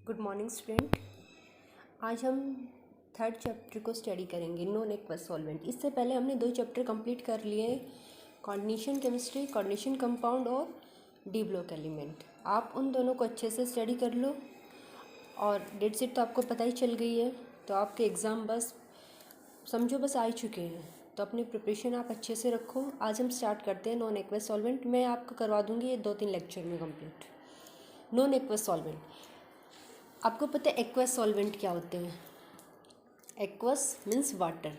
Good morning student. आज हम third chapter को स्टडी करेंगे, नॉन एक्वस सॉल्वेंट। इससे पहले हमने 2 चैप्टर कंप्लीट कर लिए, कोऑर्डिनेशन केमिस्ट्री, कोऑर्डिनेशन कंपाउंड और डी ब्लॉक एलिमेंट। आप उन दोनों को अच्छे से स्टडी कर लो और डेट शीट तो आपको पता ही चल गई है, तो आपके एग्ज़ाम बस समझो बस आ ही चुके हैं। तो अपनी प्रिपरेशन आप अच्छे से रखो। आज हम स्टार्ट करते हैं नॉन एक्वस सॉल्वेंट। मैं आपको करवा दूँगी ये 2-3 लेक्चर में कंप्लीट। नॉन एक्वस सॉल्वेंट, आपको पता है एक्वस सॉल्वेंट क्या होते हैं? Aqueous means water.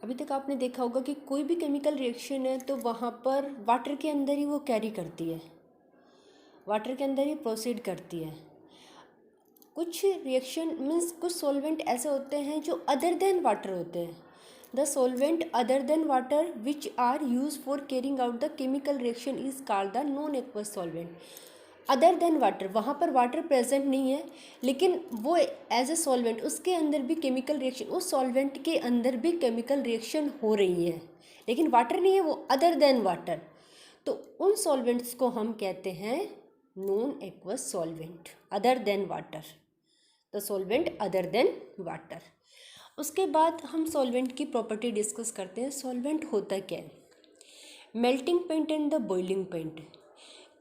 अभी तक आपने देखा होगा कि कोई भी केमिकल रिएक्शन है तो वहाँ पर वाटर के अंदर ही वो कैरी करती है, वाटर के अंदर ही प्रोसीड करती है। कुछ रिएक्शन मीन्स कुछ सॉल्वेंट ऐसे होते हैं जो अदर देन वाटर होते हैं। The solvent other than water which are use for carrying out the chemical reaction is called the non aqueous solvent. Other than water, वहाँ पर वाटर प्रेजेंट नहीं है लेकिन वो एज ए सॉल्वेंट, उसके अंदर भी केमिकल रिएक्शन, उस सॉल्वेंट के अंदर भी केमिकल रिएक्शन हो रही है लेकिन वाटर नहीं है, वो अदर देन वाटर। तो उन सॉल्वेंट्स को हम कहते हैं non aqueous solvent, other than water. The solvent other than water. उसके बाद हम सॉल्वेंट की प्रॉपर्टी डिस्कस करते हैं। सॉल्वेंट होता क्या है? Melting point and the boiling point.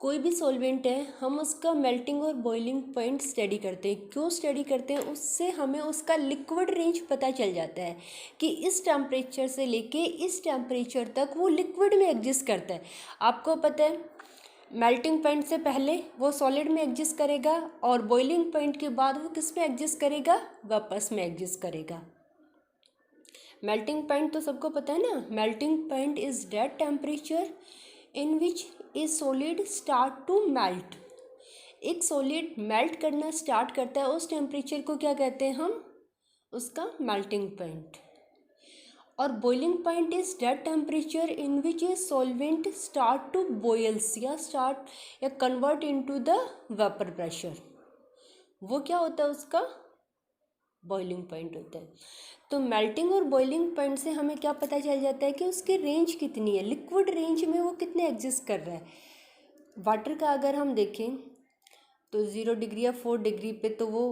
कोई भी सॉल्वेंट है, हम उसका मेल्टिंग और बॉइलिंग पॉइंट स्टडी करते हैं। क्यों स्टडी करते हैं? उससे हमें उसका लिक्विड रेंज पता चल जाता है कि इस टेम्परेचर से लेके इस टेम्परेचर तक वो लिक्विड में एग्जिस्ट करता है। आपको पता है मेल्टिंग पॉइंट से पहले वो सॉलिड में एग्जिस्ट करेगा और बॉइलिंग पॉइंट के बाद वो किस में एग्जिस्ट करेगा? वापस में एग्जिस्ट करेगा। मेल्टिंग पॉइंट तो सबको पता है ना। Melting point is that temperature in which a solid start to melt. एक सॉलिड मेल्ट करना स्टार्ट करता है, उस टेम्परेचर को क्या कहते हैं हम? उसका मेल्टिंग पॉइंट। और boiling point is that temperature in which a solvent start to boils या convert into the vapour pressure. वो क्या होता है? उसका बॉइलिंग पॉइंट होता है। तो मेल्टिंग और बॉइलिंग पॉइंट से हमें क्या पता चल जाता है कि उसकी रेंज कितनी है, लिक्विड रेंज में वो कितने एग्जिस्ट कर रहा है। वाटर का अगर हम देखें तो 0 डिग्री या 4 डिग्री पे तो वो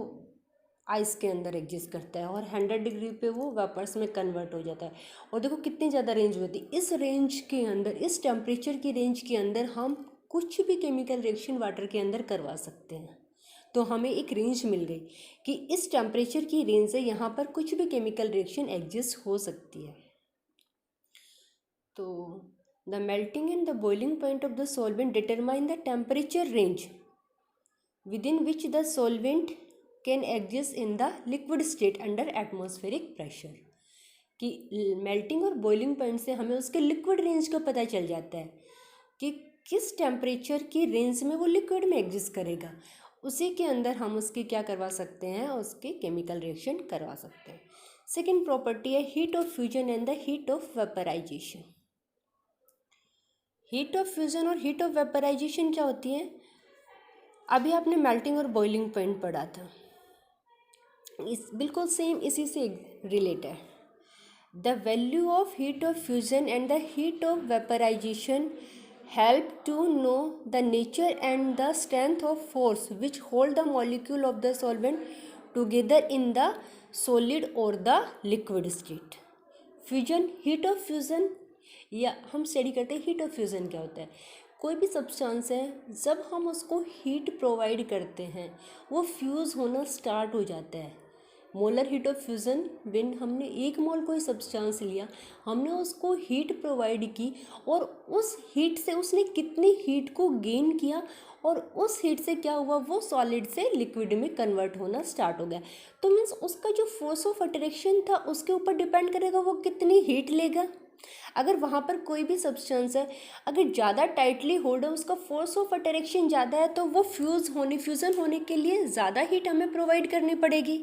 आइस के अंदर एग्जिस्ट करता है और 100 डिग्री पे वो वेपर्स में कन्वर्ट हो जाता है। और देखो कितनी ज़्यादा रेंज होती है। इस रेंज के अंदर, इस टेम्परेचर की रेंज के अंदर हम कुछ भी केमिकल रिएक्शन वाटर के अंदर करवा सकते हैं। तो हमें एक रेंज मिल गई कि इस टेम्परेचर की रेंज से यहाँ पर कुछ भी केमिकल रिएक्शन एग्जिस्ट हो सकती है। तो the melting and the boiling point of the solvent determine the temperature range with in which the solvent can exist in the liquid state under atmospheric pressure. कि मेल्टिंग और boiling point से हमें उसके liquid range का पता चल जाता है कि किस टेम्परेचर की रेंज में वो लिक्विड में एग्जिस्ट करेगा। उसी के अंदर हम उसकी क्या करवा सकते हैं? उसके केमिकल रिएक्शन करवा सकते हैं। सेकेंड प्रॉपर्टी है heat of fusion and the heat of vaporisation. Heat of fusion और हीट ऑफ वेपराइजेशन क्या होती है? अभी आपने मेल्टिंग और बॉइलिंग पॉइंट पढ़ा था, इस बिल्कुल सेम इसी से रिलेट है। The value of heat of fusion and the heat of vaporisation help to know the nature and the strength of force which hold the molecule of the solvent together in the solid or the liquid state. Fusion, heat of fusion, या हम study करते हैं heat of fusion क्या होता है। कोई भी substance है, जब हम उसको हीट प्रोवाइड करते हैं वो फ्यूज़ होना स्टार्ट हो जाता है। Molar heat of fusion, when हमने 1 मोल कोई सब्सटेंस लिया, हमने उसको हीट प्रोवाइड की और उस हीट से उसने कितनी हीट को गेन किया और उस हीट से क्या हुआ? वो सॉलिड से लिक्विड में कन्वर्ट होना स्टार्ट हो गया। तो मीन्स उसका जो फोर्स ऑफ अट्रैक्शन था उसके ऊपर डिपेंड करेगा वो कितनी हीट लेगा। अगर वहाँ पर कोई भी सब्सटेंस है, अगर ज़्यादा टाइटली होल्ड है, उसका फोर्स ऑफ अट्रैक्शन ज़्यादा है, तो वो फ्यूज़न होने के लिए ज़्यादा हीट हमें प्रोवाइड करनी पड़ेगी।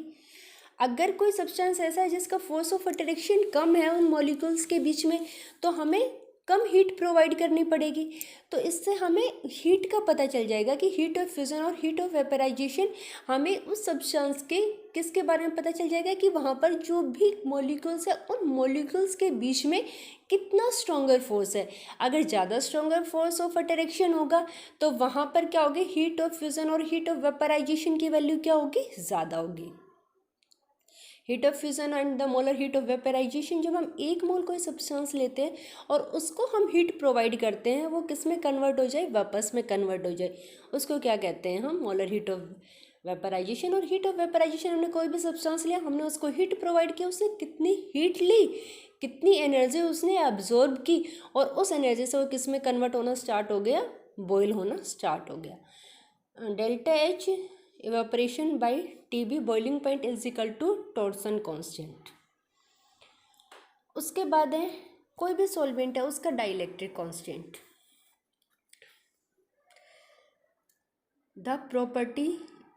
अगर कोई सब्सटेंस ऐसा है जिसका फोर्स ऑफ अट्रैक्शन कम है उन मॉलिक्यूल्स के बीच में, तो हमें कम हीट प्रोवाइड करनी पड़ेगी। तो इससे हमें हीट का पता चल जाएगा कि हीट ऑफ फ्यूज़न और हीट ऑफ वेपराइजेशन हमें उस सब्सटेंस के किसके बारे में पता चल जाएगा कि वहाँ पर जो भी मॉलिक्यूल्स है उन मॉलिक्यूल्स के बीच में कितना स्ट्रॉन्गर फोर्स है। अगर ज़्यादा स्ट्रॉन्गर फोर्स ऑफ अट्रैक्शन होगा तो वहाँ पर क्या होगी, हीट ऑफ फ्यूज़न और हीट ऑफ वेपराइजेशन की वैल्यू क्या होगी, ज़्यादा होगी। Heat of fusion and the molar heat of vaporisation, जब हम एक मोल कोई सब्सटेंस लेते हैं और उसको हम हीट प्रोवाइड करते हैं, वो किस में कन्वर्ट हो जाए, वापस में कन्वर्ट हो जाए, उसको क्या कहते हैं हम, मोलर हीट ऑफ वेपराइजेशन। और हीट ऑफ वेपराइजेशन, हमने कोई भी सब्सटेंस लिया, हमने उसको हीट प्रोवाइड किया, उसने कितनी हीट ली, कितनी एनर्जी उसने एब्जॉर्ब की, और उस एनर्जी से वो किस में कन्वर्ट होना स्टार्ट हो गया, बॉयल होना स्टार्ट हो गया। Delta H evaporation by TB boiling point is equal to Trouton constant. उसके बाद है कोई भी सॉल्वेंट है उसका dielectric constant. The property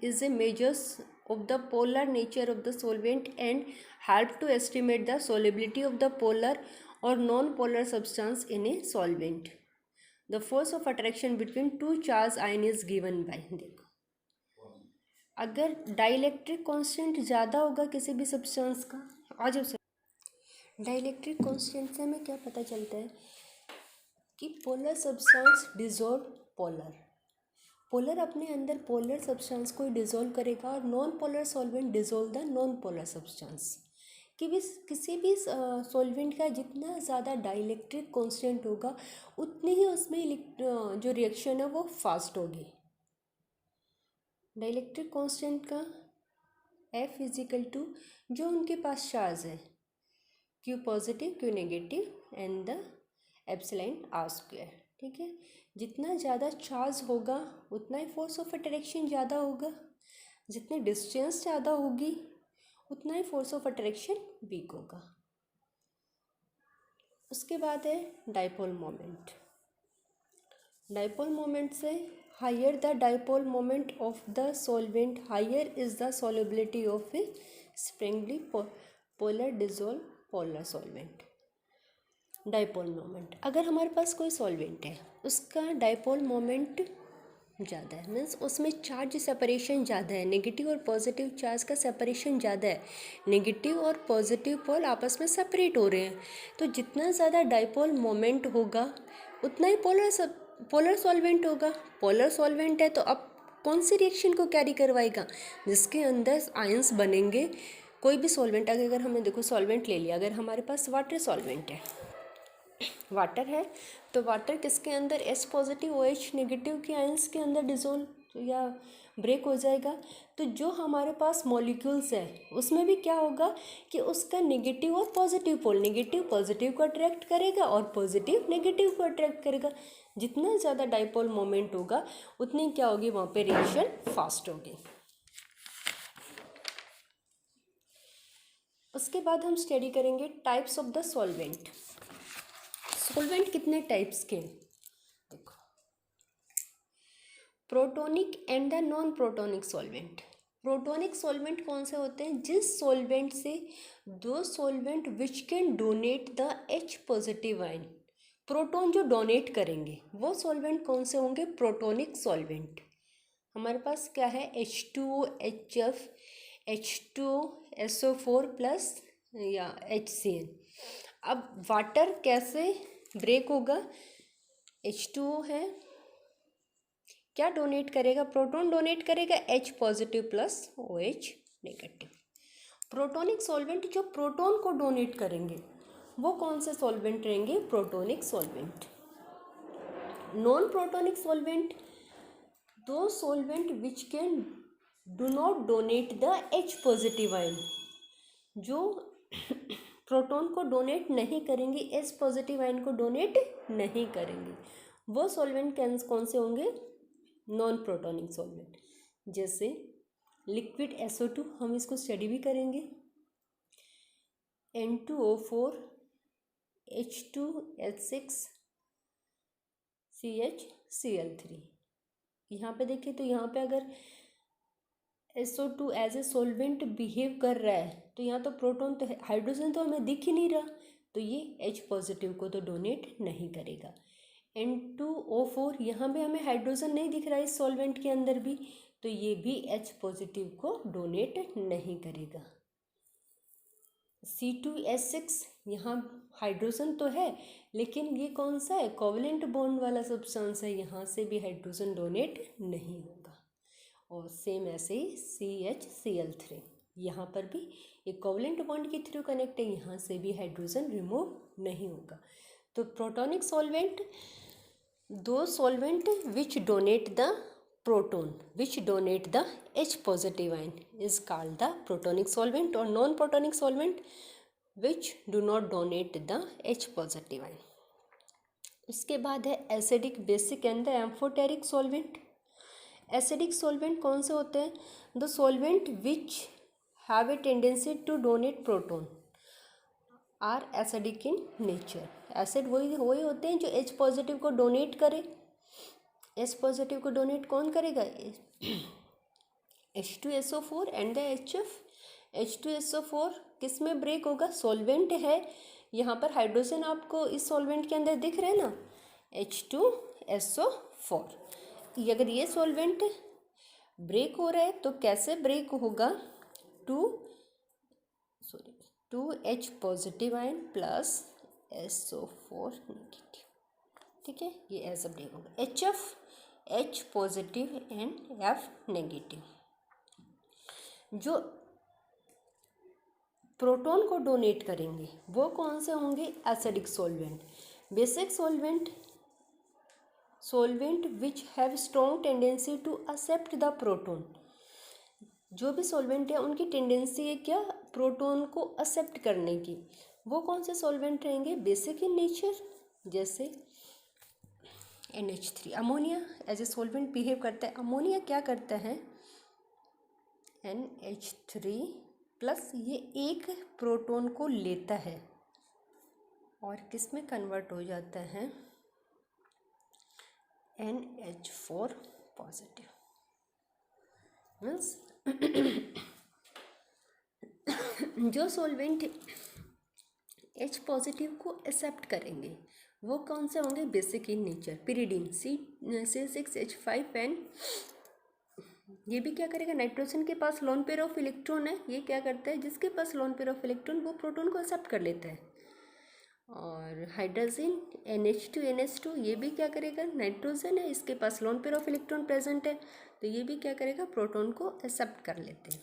is a measures of the polar nature of the solvent and help to estimate the solubility of the polar or non-polar substance in a solvent. The force of attraction between two charged ion is given by, देखो अगर dielectric constant ज़्यादा होगा किसी भी substance का, आज dielectric constant से हमें क्या पता चलता है कि पोलर सब्सटेंस डिजोल्व पोलर अपने अंदर पोलर सब्सटेंस को डिज़ोल्व करेगा और non polar solvent dissolve the non polar substance. कि भी किसी भी सॉल्वेंट का जितना ज़्यादा डाइलेक्ट्रिक कांस्टेंट होगा उतनी ही उसमें जो रिएक्शन है वो फास्ट होगी। डाइलेक्ट्रिक कांस्टेंट का F इजिकल टू जो उनके पास चार्ज है, Q positive Q negative and the epsilon R square. ठीक है, जितना ज़्यादा चार्ज होगा उतना ही फोर्स ऑफ अट्रैक्शन ज़्यादा होगा, जितनी डिस्टेंस ज़्यादा होगी उतना ही फोर्स ऑफ अट्रैक्शन वीक होगा। उसके बाद है डाइपोल मोमेंट। डाइपोल मोमेंट से higher the dipole moment of the solvent higher is the solubility of a sparingly polar dissolve polar solvent. Dipole moment, अगर हमारे पास कोई सॉल्वेंट है उसका डाइपोल मोमेंट ज़्यादा है, मीन्स उसमें चार्ज सेपरेशन ज़्यादा है, नेगेटिव और पॉजिटिव चार्ज का सेपरेशन ज़्यादा है, नेगेटिव और पॉजिटिव पोल आपस में सेपरेट हो रहे हैं, तो जितना ज़्यादा डाइपोल मोमेंट होगा उतना ही पोलर सॉल्वेंट होगा। पोलर सॉल्वेंट है तो अब कौन सी रिएक्शन को कैरी करवाएगा, जिसके अंदर आयंस बनेंगे। कोई भी सॉल्वेंट अगर हमने देखो सॉल्वेंट ले लिया, अगर हमारे पास वाटर सॉल्वेंट है, वाटर है तो वाटर किसके अंदर एस पॉजिटिव OH नेगेटिव के आयंस के अंदर डिजोल्व या ब्रेक हो जाएगा। तो जो हमारे पास मॉलिक्यूल्स है उसमें भी क्या होगा कि उसका नेगेटिव और पॉजिटिव पोल, नेगेटिव पॉजिटिव को अट्रैक्ट करेगा और पॉजिटिव नेगेटिव को अट्रैक्ट करेगा। जितना ज़्यादा डाइपोल मोमेंट होगा उतनी क्या होगी, वहाँ पे रिएक्शन फास्ट होगी। उसके बाद हम स्टडी करेंगे types of the solvent. Solvent कितने टाइप्स के, देखो protonic and the non protonic solvent. Protonic solvent कौन से होते हैं, जिस सॉल्वेंट से दो solvent which can donate the H positive ion, proton जो डोनेट करेंगे वो सॉल्वेंट कौन से होंगे, प्रोटोनिक सॉल्वेंट। हमारे पास क्या है H2O HF H2O SO4 plus या HCl। अब वाटर कैसे ब्रेक होगा, H2O है, क्या डोनेट करेगा, प्रोटोन डोनेट करेगा H positive plus OH negative. Protonic solvent जो प्रोटोन को डोनेट करेंगे वो कौन से सॉल्वेंट रहेंगे, protonic solvent. Non protonic solvent, दो solvent which can do not donate the H positive ion, जो प्रोटॉन को डोनेट नहीं करेंगे, एस पॉजिटिव आयन को डोनेट नहीं करेंगे, वो सॉल्वेंट कौन से होंगे, नॉन प्रोटोनिक सॉल्वेंट। जैसे लिक्विड SO2, हम इसको स्टडी भी करेंगे, N2O4 H2H6 CHCl3। यहाँ पे देखिए तो यहाँ पे अगर SO2 as a solvent behave कर रहा है तो यहाँ तो प्रोटॉन तो हाइड्रोजन तो हमें दिख ही नहीं रहा, तो ये H पॉजिटिव को तो डोनेट नहीं करेगा। N2O4 यहाँ भी हमें हाइड्रोजन नहीं दिख रहा है इस सॉल्वेंट के अंदर भी, तो ये भी H पॉजिटिव को डोनेट नहीं करेगा। C2H6 यहाँ हाइड्रोजन तो है, लेकिन ये कौन सा है, कोवलेंट बॉन्ड वाला सब्सटेंस है, यहाँ से भी हाइड्रोजन डोनेट नहीं होगा। और सेम ऐसे ही CHCl3, यहाँ पर भी एक कोवलेंट बॉन्ड के थ्रू कनेक्ट है, यहाँ से भी हाइड्रोजन रिमूव नहीं होगा। तो प्रोटोनिक सॉल्वेंट, दो solvent which donate the proton which donate the H positive ion is called the protonic solvent, or non-protonic solvent which do not donate the H positive ion. उसके बाद है acidic, basic and the amphoteric solvent. Acidic solvent कौन से होते हैं, the solvent which have a tendency to donate proton are acidic in nature. Acid वही होते हैं जो H पॉजिटिव को डोनेट करे। H पॉजिटिव को डोनेट कौन करेगा, H2SO4 and the HF। H2SO4 किस में ब्रेक होगा, सॉल्वेंट है, यहाँ पर हाइड्रोजन आपको इस सॉल्वेंट के अंदर दिख रहा है ना, H2SO4। अगर ये सॉल्वेंट ब्रेक हो रहा है तो कैसे ब्रेक होगा, 2H positive ion plus SO4 negative, ठीक है, ये ऐसा ब्रेक होगा। HF H positive and F negative. जो प्रोटॉन को डोनेट करेंगे वो कौन से होंगे, acidic solvent. Basic solvent, solvent which have strong tendency to accept the proton. जो भी सॉल्वेंट है उनकी टेंडेंसी है क्या, प्रोटॉन को एक्सेप्ट करने की। वो कौन से सॉल्वेंट रहेंगे, बेसिक इन नेचर, जैसे NH3। Ammonia as a solvent behave करता है। अमोनिया क्या करता है, NH3 प्लस ये एक प्रोटॉन को लेता है और किस में कन्वर्ट हो जाता है, NH4 पॉजिटिव। मीन्स जो सॉल्वेंट H पॉजिटिव को एक्सेप्ट करेंगे वो कौन से होंगे, basic in nature. Pyridine C6H5 and ये भी क्या करेगा, नाइट्रोजन के पास लोन पेयर ऑफ इलेक्ट्रॉन है, ये क्या करता है, जिसके पास लोन पेयर ऑफ इलेक्ट्रॉन वो प्रोटॉन को एक्सेप्ट कर लेता है। और हाइड्रोजन NH2NH2 ये भी क्या करेगा, नाइट्रोजन है, इसके पास lone pair of electron present है, तो ये भी क्या करेगा, प्रोटॉन को एक्सेप्ट कर लेते हैं।